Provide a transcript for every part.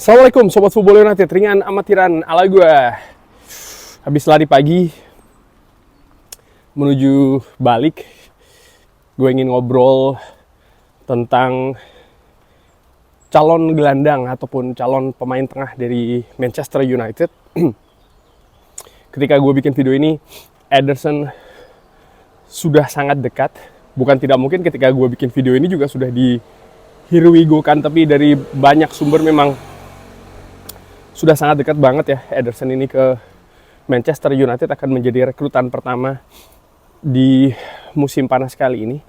Assalamualaikum Sobat Football United, ringan amatiran ala gue. Habis lari pagi, menuju balik, gue ingin ngobrol tentang calon gelandang ataupun calon pemain tengah dari Manchester United. Ketika gue bikin video ini, Ederson sudah sangat dekat. Bukan tidak mungkin ketika gue bikin video ini juga sudah dihirwigokan, tapi dari banyak sumber memang sudah sangat dekat banget ya Ederson ini ke Manchester United, akan menjadi rekrutan pertama di musim panas kali ini.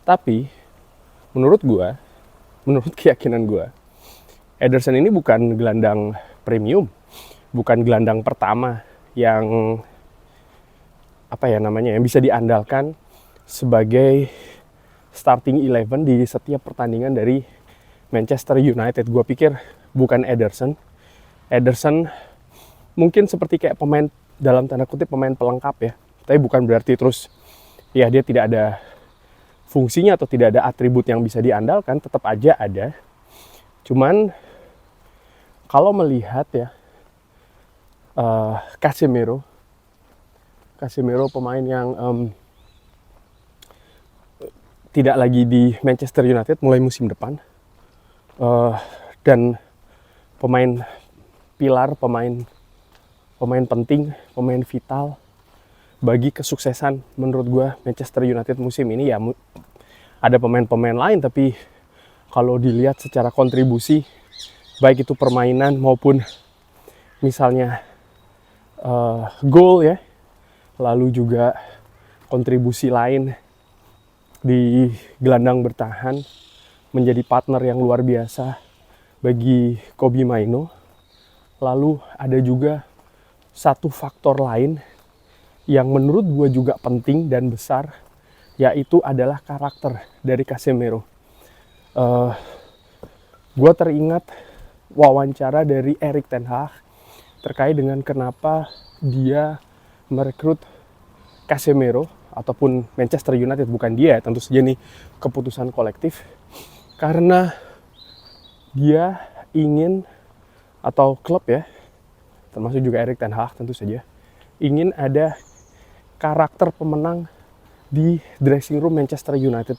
Tapi menurut keyakinan gue, Ederson ini bukan gelandang premium, bukan gelandang pertama yang yang bisa diandalkan sebagai starting 11 di setiap pertandingan dari Manchester United. Gue pikir bukan Ederson mungkin seperti kayak pemain dalam tanda kutip pemain pelengkap ya, tapi bukan berarti terus ya dia tidak ada fungsinya atau tidak ada atribut yang bisa diandalkan, tetap aja ada. Cuman kalau melihat ya Casemiro pemain yang tidak lagi di Manchester United mulai musim depan, dan pemain pilar, pemain penting, pemain vital bagi kesuksesan menurut gue Manchester United musim ini. Ya ada pemain-pemain lain, tapi kalau dilihat secara kontribusi, baik itu permainan maupun misalnya gol ya, lalu juga kontribusi lain di gelandang bertahan, menjadi partner yang luar biasa bagi Kobbie Mainoo. Lalu ada juga satu faktor lain yang menurut gue juga penting dan besar, yaitu adalah karakter dari Casemiro. Gue teringat wawancara dari Erik ten Hag terkait dengan kenapa dia merekrut Casemiro, ataupun Manchester United, bukan dia, tentu saja ini keputusan kolektif, karena dia ingin, atau klub ya, termasuk juga Erik ten Hag tentu saja, ingin ada karakter pemenang di dressing room Manchester United.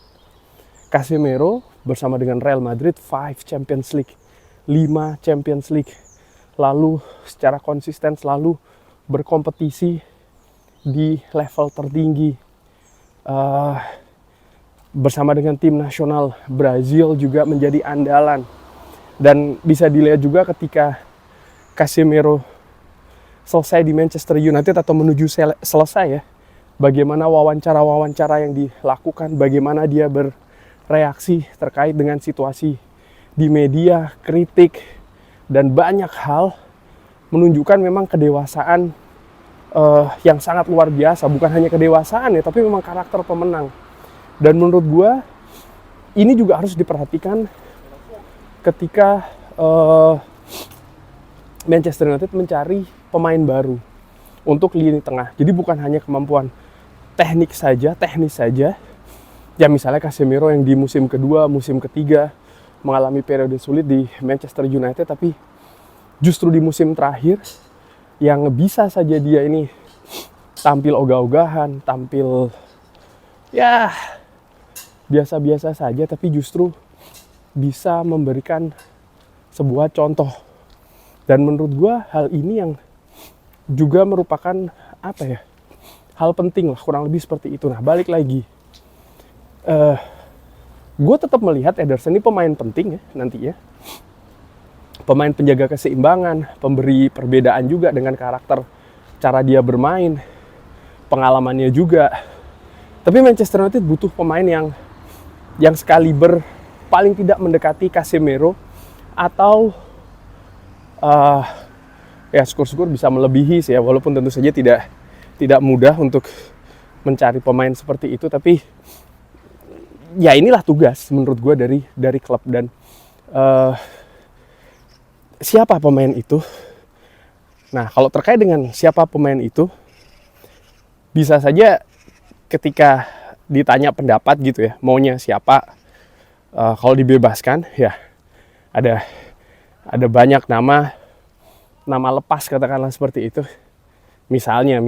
Casemiro bersama dengan Real Madrid 5 Champions League, lalu secara konsisten selalu berkompetisi di level tertinggi, bersama dengan tim nasional Brazil juga menjadi andalan. Dan bisa dilihat juga ketika Casemiro selesai di Manchester United atau menuju selesai ya, bagaimana wawancara-wawancara yang dilakukan, bagaimana dia bereaksi terkait dengan situasi di media, kritik, dan banyak hal menunjukkan memang kedewasaan yang sangat luar biasa. Bukan hanya kedewasaan ya, tapi memang karakter pemenang. Dan menurut gue ini juga harus diperhatikan ketika Manchester United mencari pemain baru untuk lini tengah. Jadi bukan hanya kemampuan teknis saja. Ya misalnya Casemiro yang di musim kedua, musim ketiga mengalami periode sulit di Manchester United, tapi justru di musim terakhir yang bisa saja dia ini tampil ogah-ogahan, tampil ya biasa-biasa saja, tapi justru bisa memberikan sebuah contoh. Dan menurut gue hal ini yang juga merupakan hal penting lah, kurang lebih seperti itu. Nah balik lagi, gue tetap melihat Ederson ini pemain penting ya nantinya, pemain penjaga keseimbangan, pemberi perbedaan juga dengan karakter, cara dia bermain, pengalamannya juga. Tapi Manchester United butuh pemain yang sekaliber paling tidak mendekati Casemiro, atau ya syukur-syukur bisa melebihi sih ya, walaupun tentu saja tidak mudah untuk mencari pemain seperti itu. Tapi ya inilah tugas menurut gue dari klub. Dan siapa pemain itu? Nah kalau terkait dengan siapa pemain itu, bisa saja ketika ditanya pendapat gitu ya, maunya siapa, kalau dibebaskan ya ada Ada banyak nama lepas katakanlah seperti itu. Misalnya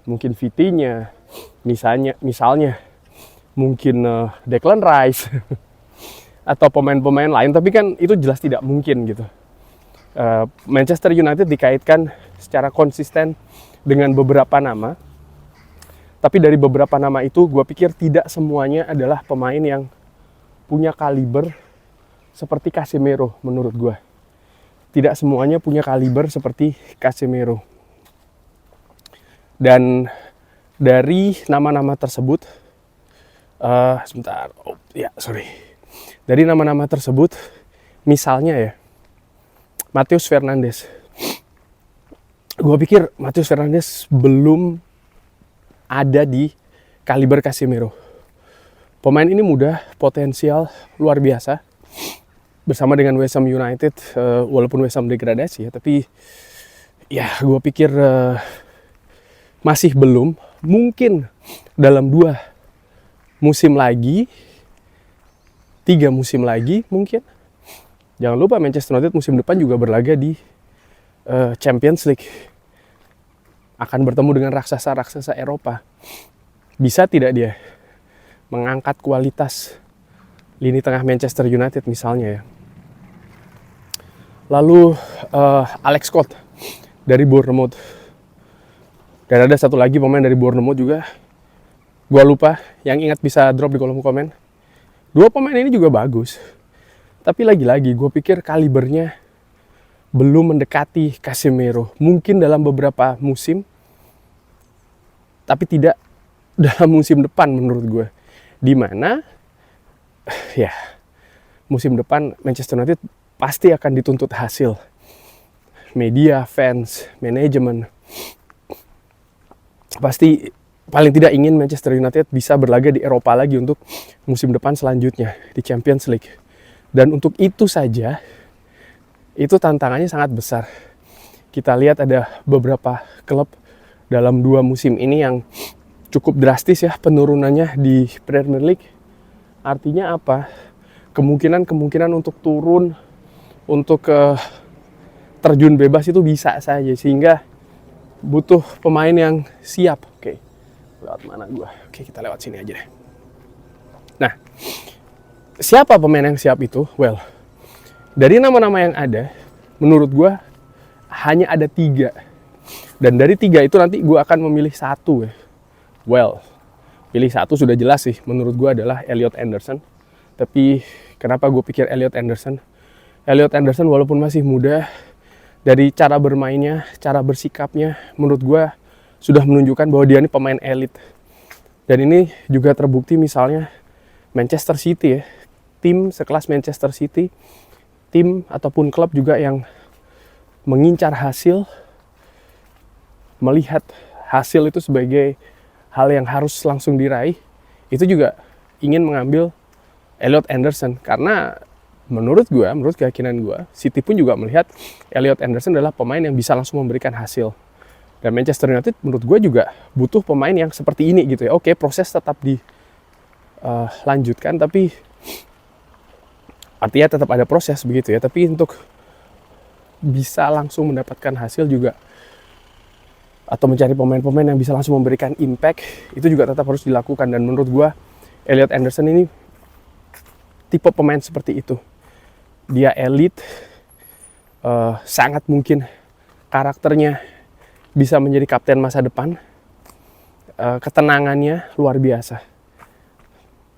mungkin Vitinha, misalnya mungkin Declan Rice atau pemain-pemain lain, tapi kan itu jelas tidak mungkin gitu. Manchester United dikaitkan secara konsisten dengan beberapa nama, tapi dari beberapa nama itu gue pikir tidak semuanya adalah pemain yang punya kaliber seperti Casemiro menurut gue. Tidak semuanya punya kaliber seperti Casemiro. Dan dari nama-nama tersebut, dari nama-nama tersebut, misalnya ya, Matheus Fernandes. Gue pikir Matheus Fernandes belum ada di kaliber Casemiro. Pemain ini muda, potensial, luar biasa. Bersama dengan West Ham United, walaupun West Ham degradasi ya, tapi ya gue pikir masih belum. Mungkin dalam 2 musim lagi, 3 musim lagi mungkin. Jangan lupa Manchester United musim depan juga berlaga di Champions League. Akan bertemu dengan raksasa-raksasa Eropa. Bisa tidak dia mengangkat kualitas lini tengah Manchester United misalnya ya. Lalu Alex Scott dari Bournemouth. Dan ada satu lagi pemain dari Bournemouth juga. Gua lupa, yang ingat bisa drop di kolom komen. 2 pemain ini juga bagus. Tapi lagi-lagi gue pikir kalibernya belum mendekati Casemiro. Mungkin dalam beberapa musim, tapi tidak dalam musim depan menurut gue. Dimana ya musim depan Manchester United pasti akan dituntut hasil. Media, fans, manajemen pasti paling tidak ingin Manchester United bisa berlaga di Eropa lagi untuk musim depan selanjutnya di Champions League. Dan untuk itu saja, itu tantangannya sangat besar. Kita lihat ada beberapa klub dalam 2 musim ini yang cukup drastis ya penurunannya di Premier League. Artinya apa? Kemungkinan untuk turun, untuk terjun bebas itu bisa saja. Sehingga butuh pemain yang siap. Oke, lewat mana gua? Oke, kita lewat sini aja deh. Nah, siapa pemain yang siap itu? Well, dari nama-nama yang ada, menurut gua hanya ada 3. Dan dari 3 itu nanti gua akan memilih 1 ya. Well, pilih 1 sudah jelas sih. Menurut gua adalah Elliot Anderson. Tapi kenapa gue pikir Elliot Anderson? Elliot Anderson walaupun masih muda, dari cara bermainnya, cara bersikapnya, menurut gue sudah menunjukkan bahwa dia ini pemain elit. Dan ini juga terbukti misalnya Manchester City ya. Tim sekelas Manchester City, tim ataupun klub juga yang mengincar hasil, melihat hasil itu sebagai hal yang harus langsung diraih, itu juga ingin mengambil Elliot Anderson. Karena menurut keyakinan gue, City pun juga melihat Elliot Anderson adalah pemain yang bisa langsung memberikan hasil. Dan Manchester United menurut gue juga butuh pemain yang seperti ini gitu ya. Oke, proses tetap dilanjutkan, tapi artinya tetap ada proses begitu ya. Tapi untuk bisa langsung mendapatkan hasil juga, atau mencari pemain-pemain yang bisa langsung memberikan impact, itu juga tetap harus dilakukan. Dan menurut gue Elliot Anderson ini tipe pemain seperti itu. Dia elit, sangat mungkin karakternya bisa menjadi kapten masa depan. Ketenangannya luar biasa.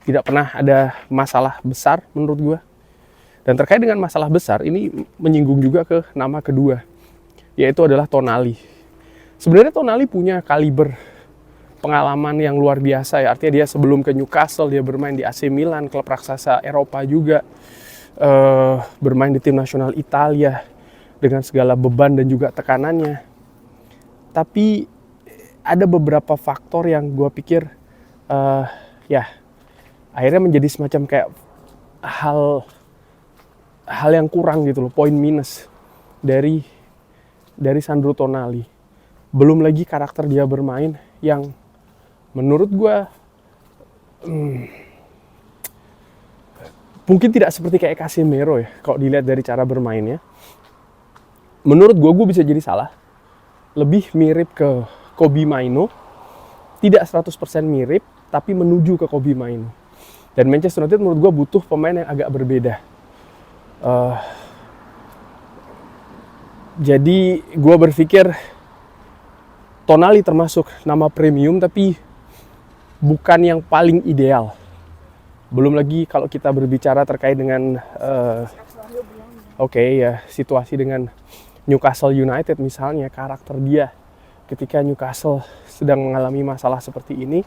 Tidak pernah ada masalah besar menurut gue. Dan terkait dengan masalah besar, ini menyinggung juga ke nama kedua, yaitu adalah Tonali. Sebenarnya Tonali punya kaliber pengalaman yang luar biasa ya. Artinya dia sebelum ke Newcastle, dia bermain di AC Milan, klub raksasa Eropa juga. Bermain di tim nasional Italia dengan segala beban dan juga tekanannya. Tapi ada beberapa faktor yang gue pikir akhirnya menjadi semacam kayak hal yang kurang gitu loh, poin minus dari Sandro Tonali. Belum lagi karakter dia bermain yang menurut gue mungkin tidak seperti kayak Casemiro ya, kalau dilihat dari cara bermainnya. Menurut gue bisa jadi salah. Lebih mirip ke Kobbie Mainoo. Tidak 100% mirip, tapi menuju ke Kobbie Mainoo. Dan Manchester United menurut gue butuh pemain yang agak berbeda. Jadi gue berpikir Tonali termasuk nama premium, tapi bukan yang paling ideal. Belum lagi kalau kita berbicara terkait dengan situasi dengan Newcastle United misalnya, karakter dia ketika Newcastle sedang mengalami masalah seperti ini,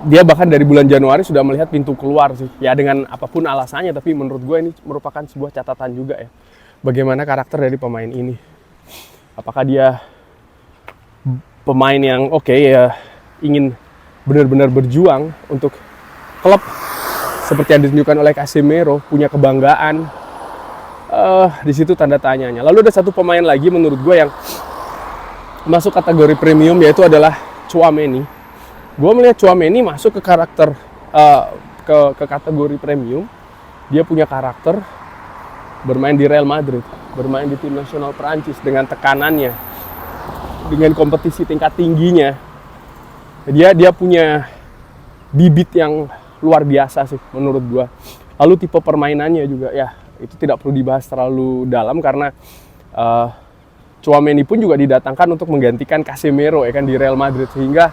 dia bahkan dari bulan Januari sudah melihat pintu keluar sih. Ya dengan apapun alasannya, tapi menurut gue ini merupakan sebuah catatan juga ya. Bagaimana karakter dari pemain ini. Apakah dia pemain yang ingin benar-benar berjuang untuk klub seperti yang ditunjukkan oleh Casemiro, punya kebanggaan. Di situ tanda tanyanya. Lalu ada satu pemain lagi menurut gue yang masuk kategori premium, yaitu adalah Tchouaméni. Gue melihat Tchouaméni masuk ke karakter ke kategori premium. Dia punya karakter, bermain di Real Madrid, bermain di tim nasional Perancis dengan tekanannya, dengan kompetisi tingkat tingginya. Dia punya bibit yang luar biasa sih menurut gue. Lalu tipe permainannya juga ya, itu tidak perlu dibahas terlalu dalam karena Tchouaméni pun juga didatangkan untuk menggantikan Casemiro ya kan di Real Madrid, sehingga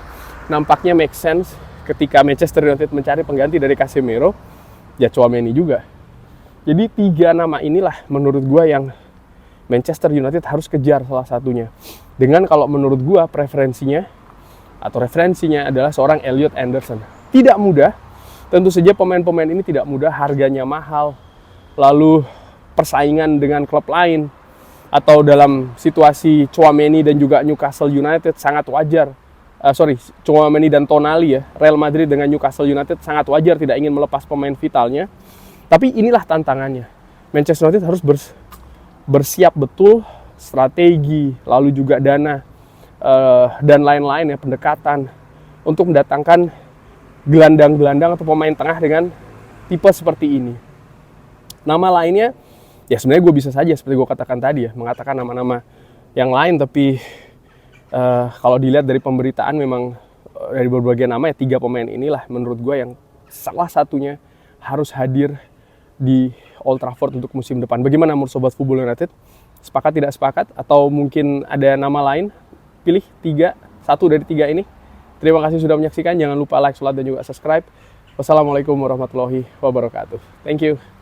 nampaknya make sense ketika Manchester United mencari pengganti dari Casemiro, ya Tchouaméni juga. Jadi 3 nama inilah menurut gua yang Manchester United harus kejar salah satunya. Dengan kalau menurut gua referensinya adalah seorang Elliot Anderson. Tidak mudah, tentu saja pemain-pemain ini tidak mudah, harganya mahal. Lalu persaingan dengan klub lain, atau dalam situasi Tchouaméni dan juga Newcastle United sangat wajar. Tchouaméni dan Tonali ya, Real Madrid dengan Newcastle United sangat wajar tidak ingin melepas pemain vitalnya. Tapi inilah tantangannya. Manchester United harus bersiap betul, strategi, lalu juga dana dan lain-lain ya, pendekatan untuk mendatangkan gelandang-gelandang atau pemain tengah dengan tipe seperti ini. Nama lainnya, ya sebenarnya gue bisa saja seperti gue katakan tadi ya, mengatakan nama-nama yang lain, tapi kalau dilihat dari pemberitaan memang dari berbagai nama ya 3 pemain inilah menurut gue yang salah satunya harus hadir di Old Trafford untuk musim depan. Bagaimana menurut Sobat Football United? Sepakat tidak sepakat? Atau mungkin ada nama lain? Pilih 1 dari 3 ini. Terima kasih sudah menyaksikan. Jangan lupa like, share, dan juga subscribe. Wassalamualaikum warahmatullahi wabarakatuh. Thank you.